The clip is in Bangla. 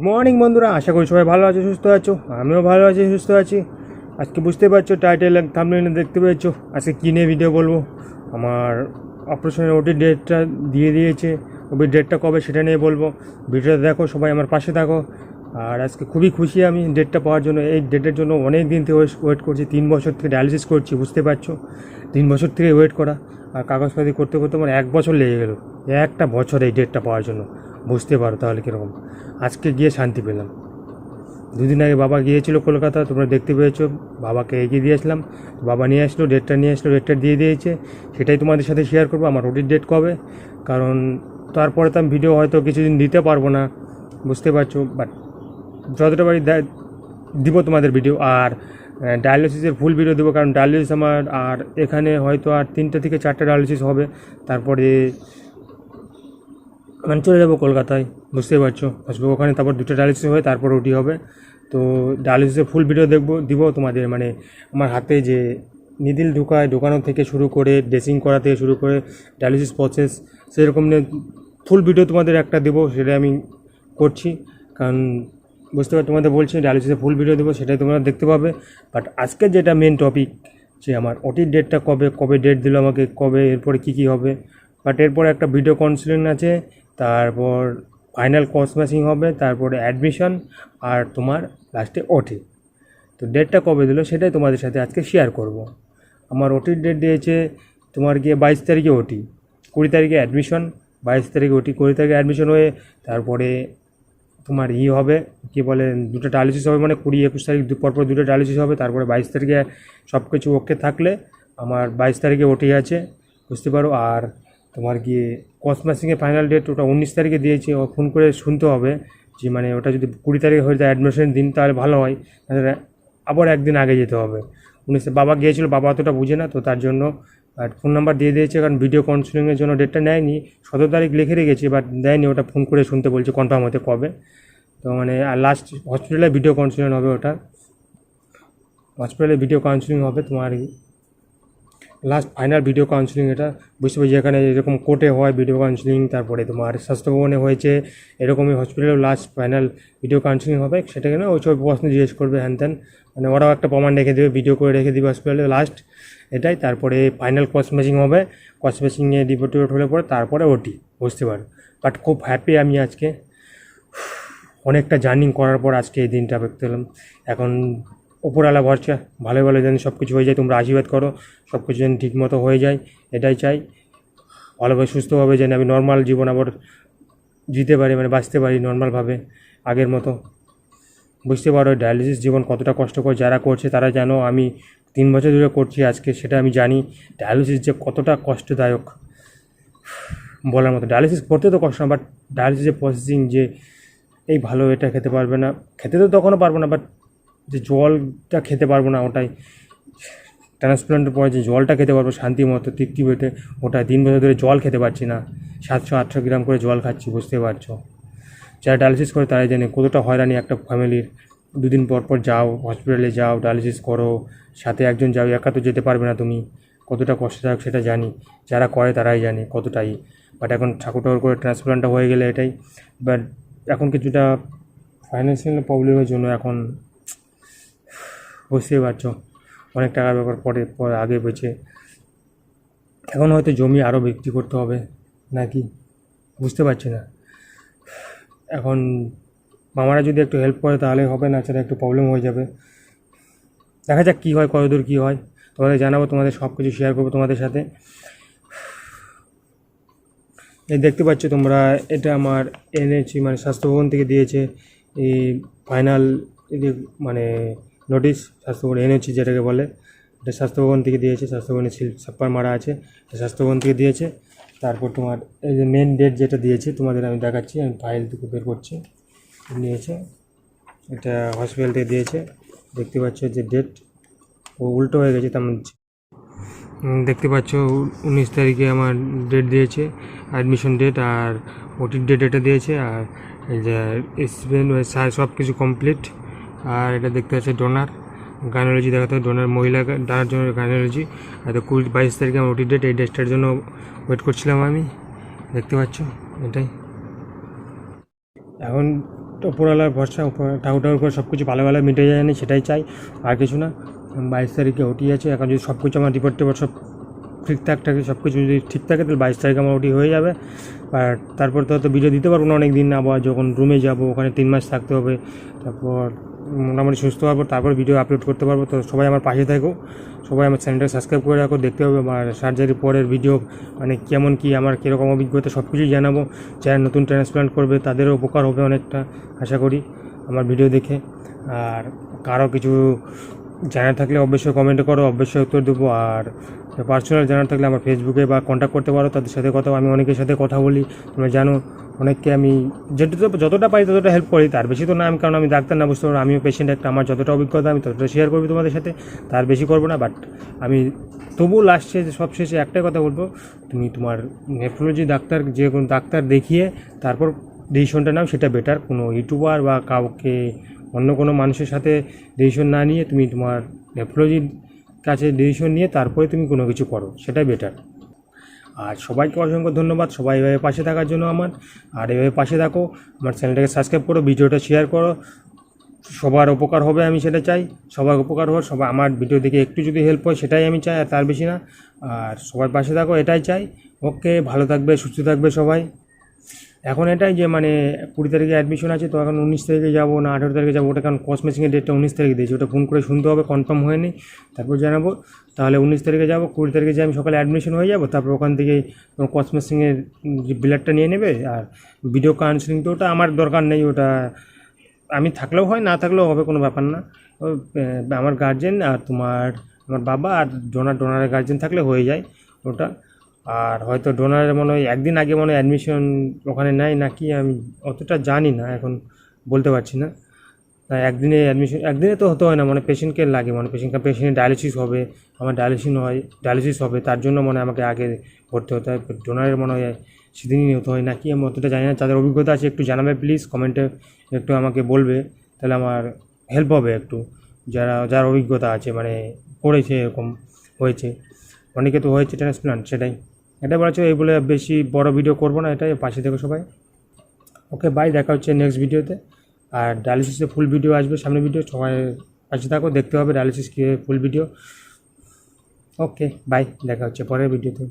মর্নিং বন্ধুরা, আশা করি সবাই ভালো আছো, সুস্থ আছো। আমিও ভালো আছি, সুস্থ আছি। আজকে বুঝতে পারছো, টাইটেল থাম্বনেইলে দেখতে পেয়েছো আজকে কী নিয়ে ভিডিও বলবো। আমার অপারেশনের ওটি ডেটটা দিয়ে দিয়েছে, ওটি ডেটটা কবে সেটা নিয়ে বলবো। ভিডিওটা দেখো, সবাই আমার পাশে থাকো। আর আজকে খুবই খুশি আমি ডেটটা পাওয়ার জন্য। এই ডেটের জন্য অনেক দিন থেকে ওয়েট করছি, 3 বছর থেকে ডায়ালিসিস করছি, বুঝতে পারছো। 3 বছর থেকে ওয়েট করা, আর কাগজপাতি করতে করতে আমার 1 বছর লেগে গেলো। একটা বছর এই ডেটটা পাওয়ার জন্য, বুঝতে পারো তাহলে কীরকম। আজকে গিয়ে শান্তি পেলাম। 2 দিন আগে বাবা গিয়েছিল কলকাতা, তোমরা দেখতে পেয়েছো। বাবাকে এগিয়ে দিয়েছিলাম, বাবা নিয়ে আসলো, ডেটটা নিয়ে আসলো, ডেটটা দিয়ে দিয়েছে। সেটাই তোমাদের সাথে শেয়ার করবো, আমার ওটির ডেট কবে। কারণ তারপরে তো আমি ভিডিও হয়তো কিছুদিন দিতে পারবো না, বুঝতে পারছো। বাট যতটা পারি দিব তোমাদের ভিডিও। আর ডায়ালিসিসের ফুল ভিডিও দেবো, কারণ ডায়ালিসিস আমার আর এখানে হয়তো আর 3টে থেকে 4টে ডায়ালিসিস হবে। তারপরে আমি চলে যাবো কলকাতায়, বুঝতে পারছো। আসবো ওখানে, তারপর 2টা ডায়ালিসিস হবে, তারপর ওটি হবে। তো ডায়ালিসিসের ফুল ভিডিও দিব তোমাদের। মানে আমার হাতে যে নিডিল ঢোকানো থেকে শুরু করে, ড্রেসিং করা থেকে শুরু করে, ডায়ালিসিস প্রসেস, সেরকম নিয়ে ফুল ভিডিও তোমাদের একটা দেবো, সেটা আমি করছি। কারণ বুঝতে পারছো, তোমাদের বলছি ডায়ালিসিসের ফুল ভিডিও দেবো, সেটাই তোমরা দেখতে পাবে। বাট আজকে যেটা মেন টপিক, যে আমার ওটির ডেটটা কবে ডেট দিল আমাকে, কবে, এরপরে কী হবে। বাট এরপরে একটা ভিডিও কাউন্সিলিং আছে, তারপর ফাইনাল কোর্স ম্যাচিং হবে, তারপরে অ্যাডমিশন, আর তোমার লাস্টে ওটি। তো ডেটটা কবে দিল সেটাই তোমাদের সাথে আজকে শেয়ার করব। আমার ওটির ডেট দিয়েছে তোমার গিয়ে 22 তারিখে ওটি, 20 তারিখে অ্যাডমিশন, 22 তারিখে ওটি, 20 তারিখে অ্যাডমিশন হয়ে তারপরে তোমার হবে, কী বলে, 2টা ডায়ালিসিস হবে। মানে 20-21 তারিখ পরপর 2টা ডায়ালিসিস হবে। তারপরে 22 তারিখে সব কিছু ওকে থাকলে আমার 22 তারিখে ওটি আছে, বুঝতে পারো। আর তোমার গিয়ে কসম্যাসিংয়ে ফাইনাল ডেট ওটা 19 তারিখে দিয়েছে। ও ফোন করে শুনতে হবে যে মানে ওটা যদি 20 তারিখে হয়ে যায় অ্যাডমিশনের দিন, তাহলে ভালো হয়। আবার একদিন আগে যেতে হবে। 19 বাবা গিয়েছিলো, বাবা অতটা বুঝে না, তো তার জন্য। আর ফোন নাম্বার দিয়ে দিয়েছে, কারণ ভিডিও কাউন্সিলিংয়ের জন্য ডেটটা নেয়নি। 17 তারিখ লিখে রেখেছি, বাট দেয়নি, ওটা ফোন করে শুনতে বলছে কনফার্ম হতে কবে। তো মানে আর লাস্ট হসপিটালে ভিডিও কাউন্সিলিং হবে, ওটা হসপিটালে ভিডিও কাউন্সিলিং হবে তোমার লাস্ট ফাইনাল ভিডিও কাউন্সিলিং। এটা বুঝতে পারছি, যেখানে এরকম কোর্টে হয় ভিডিও কাউন্সিলিং, তারপরে তোমার স্বাস্থ্যভবনে হয়েছে, এরকমই হসপিটালেও লাস্ট ফাইনাল ভিডিও কাউন্সিলিং হবে। সেটাকে না ওই সব প্রশ্ন জিজ্ঞেস করবে, হ্যান ত্যান, মানে ওরাও একটা প্রমাণ রেখে দেবে, ভিডিও করে রেখে দেবে হসপিটালে লাস্ট এটাই। তারপরে ফাইনাল কস ম্যাচিং হবে, কস ম্যাচিংয়ে রিপোর্ট হলে পরে তারপরে ওটি, বুঝতে পারো। বাট খুব হ্যাপি আমি আজকে, অনেকটা জার্নি করার পর আজকে এই দিনটা দেখতে পেলাম। এখন উপরওয়ালা ভরসা, ভালো ভালো যেন সব কিছু হয়ে যায়, তোমরা আশীর্বাদ করো, সব কিছু যেন ঠিক মতো হয়ে যায়, এটাই চাই। ভালোভাবে সুস্থভাবে যেন আমি নর্মাল জীবন আবার জিতে পারি, মানে বাঁচতে পারি নর্মালভাবে আগের মতো। বুঝতে পারো ডায়ালিসিস জীবন কতটা কষ্টকর, যারা করছে তারা জানো। আমি 3 বছর ধরে করছি আজকে, সেটা আমি জানি ডায়ালিসিস যে কতটা কষ্টদায়ক বলার মতো। ডায়ালিসিস করতে তো কষ্ট না, বাট ডায়ালিসিসের প্রসেসিং যে এই ভালো এটা খেতে পারবে না, খেতে তো তখনও পারবো না, বাট যে জলটা খেতে পারবো না, ওটাই ট্রান্সপ্লান্টের পরে যে জলটা খেতে পারবো শান্তি মতো তৃপ্তি পেতে, ওটা 3 বছর ধরে জল খেতে পারছি না। 700-800 গ্রাম করে জল খাচ্ছি, বুঝতে পারছো। যারা ডায়ালিসিস করে তারাই জানে কতটা হয়রানি একটা ফ্যামিলির। 2 দিন পর পর যাও হসপিটালে, যাও ডায়ালিসিস করো, সাথে একজন যাও, একা তো যেতে পারবে না তুমি। কতটা কষ্টদায়ক সেটা জানি, যারা করে তারাই জানে কতটাই। বাট এখন ঠাকুর করে ট্রান্সপ্লান্টটা হয়ে গেলে এটাই। বাট এখন কিছুটা ফাইন্যান্সিয়াল প্রবলেমের জন্য এখন বুঝতেই পারছো, অনেক টাকার ব্যাপার পরে আগে পেয়েছে। এখন হয়তো জমি আরও বিক্রি করতে হবে নাকি, বুঝতে পারছি না। এখন মামারা যদি একটু হেল্প করে তাহলে হবে, না ছাড়া একটু প্রবলেম হয়ে যাবে। দেখা যাক কী হয়, কতদূর কী হয়, তোমাদের জানাবো, তোমাদের সব কিছু শেয়ার করবো তোমাদের সাথে। এই দেখতে পাচ্ছ তোমরা, এটা আমার এনেছি, মানে স্বাস্থ্যভবন থেকে দিয়েছে এই ফাইনাল মানে নোটিশ, স্বাস্থ্যভবন এনেছি যেটাকে বলে, এটা স্বাস্থ্যভবন থেকে দিয়েছে। স্বাস্থ্যভবনে ছাপ্পার মারা আছে, স্বাস্থ্যভবন থেকে দিয়েছে। তারপর তোমার এই যে মেন ডেট যেটা দিয়েছে তোমাদের আমি দেখাচ্ছি, আমি ফাইল থেকে বের করছি, নিয়েছে, এটা হসপিটাল থেকে দিয়েছে। দেখতে পাচ্ছ যে ডেট ও উল্টো হয়ে গেছে, তেমন দেখতে পাচ্ছ 19 তারিখে আমার ডেট দিয়েছে, অ্যাডমিশন ডেট, আর ওটির ডেট এটা দিয়েছে। আর এই যে সব কিছু কমপ্লিট। আর এটা দেখতে পাচ্ছ ডোনার গাইনোলজি দেখাতে হবে, ডোনার মহিলা ডানার জন্য গাইনোলজি। আর 22 তারিখে আমার ওটির ডেট, এই ডেটটার জন্য ওয়েট করছিলাম আমি, দেখতে পাচ্ছ এটাই। এখন উপরওয়ালার ভরসা, ঠাকুর ঠাকুর করে সব কিছু ভালো ভালো মিটে যায় না, সেটাই চাই, আর কিছু না। 22 তারিখে ওটি আছে, এখন যদি সব কিছু আমার রিপোর্ট টিপোর্ট সব ঠিকঠাক থাকে, সব কিছু যদি ঠিক থাকে তাহলে 22 তারিখে আমার ওটি হয়ে যাবে। আর তারপর তো হয়তো ভিডিও দিতে পারবো না অনেক দিন, আবার যখন রুমে যাব ওখানে 3 মাস থাকতে হবে, তারপর মোটামুটি সুস্থ হওয়ার পর তারপর ভিডিও আপলোড করতে পারবো। তো সবাই আমার পাশে থাকো, সবাই আমার চ্যানেলটা সাবস্ক্রাইব করে রাখো, দেখতে হবে আমার সার্জারির পরের ভিডিও, মানে কেমন কী আমার কীরকম অভিজ্ঞতা সব কিছুই জানাবো। যারা নতুন ট্রান্সপ্লান্ট করবে তাদেরও উপকার হবে অনেকটা, আশা করি আমার ভিডিও দেখে। আর কারো কিছু জানার থাকলে অবশ্যই কমেন্ট করো, অবশ্যই উত্তর দেবো। আর পার্সোনাল জানার থাকলে আমার ফেসবুকে বা কন্ট্যাক্ট করতে পারো, তাদের সাথে কথা, আমি অনেকের সাথে কথা বলি, তোমরা জানো। অনেককে আমি যতটা পারি ততটা হেল্প করি, তার বেশি তো না, আমি কারণ আমি ডাক্তার না, বুঝতে পারো আমিও পেশেন্ট একটা, আমার যতটা অভিজ্ঞতা আমি ততটা শেয়ার করবি তোমাদের সাথে, তার বেশি করবো না। বাট আমি তবুও লাস্টে সব শেষে একটাই কথা বলবো, তুমি তোমার নেফ্রোলজি ডাক্তার, যে কোনো ডাক্তার দেখিয়ে তারপর ডিসিশনটা নাও, সেটা বেটার। কোনো ইউটিউবার বা কাউকে অন্য কোনো মানুষের সাথে ডিসিশন না নিয়ে তুমি তোমার নেফ্রোলজির কাছে ডিসিশন নিয়ে তারপরে তুমি কোনো কিছু করো, সেটাই বেটার। আর সবাইকে অসংখ্য ধন্যবাদ, সবাই এভাবে পাশে থাকার জন্য আমার। আর এভাবে পাশে থাকো, আমার চ্যানেলটাকে সাবস্ক্রাইব করো, ভিডিওটা শেয়ার করো, সবার উপকার হবে আমি সেটা চাই, সবার উপকার হোক, সবাই আমার ভিডিও দেখে একটু যদি হেল্প হয় সেটাই আমি চাই, আর তার বেশি না। আর সবার পাশে থাকো, এটাই চাই। ওকে, ভালো থাকবে, সুস্থ থাকবে সবাই। এখন এটাই যে মানে 20 তারিখে অ্যাডমিশন আছে, তো এখন 19 তারিখে যাবো না 18 তারিখে যাবো, ওটা কারণ কসমেসিংয়ের ডেটটা 19 তারিখে দিয়েছে, ওটা ফোন করে শুনতে হবে, কনফার্ম হয়নি, তারপর জানাবো। তাহলে 19 তারিখে যাবো, 20 তারিখে যে আমি সকালে অ্যাডমিশন হয়ে যাবো, তারপর ওখান থেকে কসমেসিংয়ের যে ব্লাডটা নিয়ে নেবে। আর ভিডিও কাউন্সিলিং তো ওটা আমার দরকার নেই, ওটা আমি থাকলেও হয়, না থাকলেও হবে, কোনো ব্যাপার না। আমার গার্জেন আর আমার বাবা আর ডোনারের গার্জেন থাকলে হয়ে যায় ওটা। আর হয়তো ডোনারের মনে হয় একদিন আগে মনে হয় অ্যাডমিশন ওখানে নেয় নাকি, আমি অতটা জানি না, এখন বলতে পারছি না। তাই একদিনে অ্যাডমিশন, একদিনে তো হতে হয় না, মানে পেশেন্টকে লাগে, মানে পেশেন্টের ডায়ালিসিস হবে, আমার ডায়ালিসিস হবে, তার জন্য মনে হয় আমাকে আগে ভর্তি হতে হয়। ডোনারের মনে হয় সেদিনই হতে হয় নাকি, আমি অতটা জানি না। যাদের অভিজ্ঞতা আছে একটু জানাবে প্লিজ, কমেন্টে একটু আমাকে বলবে, তাহলে আমার হেল্প হবে একটু। যার অভিজ্ঞতা আছে, মানে করেছে, এরকম হয়েছে, অনেকে তো হয়েছে ট্রান্সপ্লান্ট, এটাই বলা ছিল। এই বলে বেশি বড় ভিডিও করবো না, এটাই, পাশে থেকে সবাই। ওকে, বাই, দেখা হচ্ছে নেক্সট ভিডিওতে। আর ডায়ালিসিসের ফুল ভিডিও আসবে, সামনে ভিডিও, সবাই পাশে থাকো, দেখতে হবে ডায়ালিসিস কী ফুল ভিডিও। ওকে, বাই, দেখা হচ্ছে পরের ভিডিওতে।